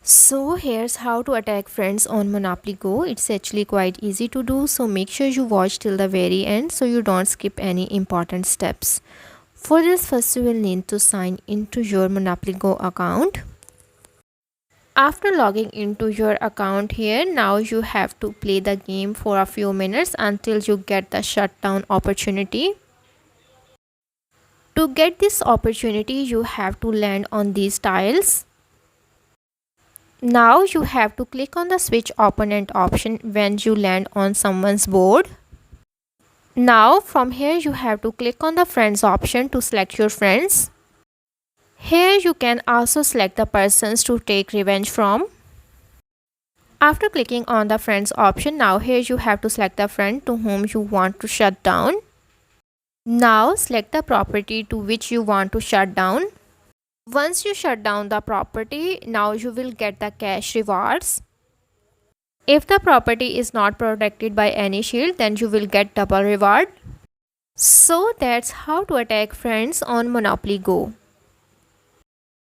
So here's how to attack friends on Monopoly Go. It's actually quite easy to do, so make sure you watch till the very end so you don't skip any important steps. For this, first you will need to sign into your Monopoly Go account. After logging into your account here, now you have to play the game for a few minutes until you get the shutdown opportunity. To get this opportunity, you have to land on these tiles. Now you have to click on the switch opponent option when you land on someone's board. Now from here you have to click on the friends option to select your friends. Here you can also select the persons to take revenge from. After clicking on the friends option, now here you have to select the friend to whom you want to shut down. Now select the property to which you want to shut down. Once you shut down the property, now you will get the cash rewards. If the property is not protected by any shield, then you will get double reward. So that's how to attack friends on Monopoly Go.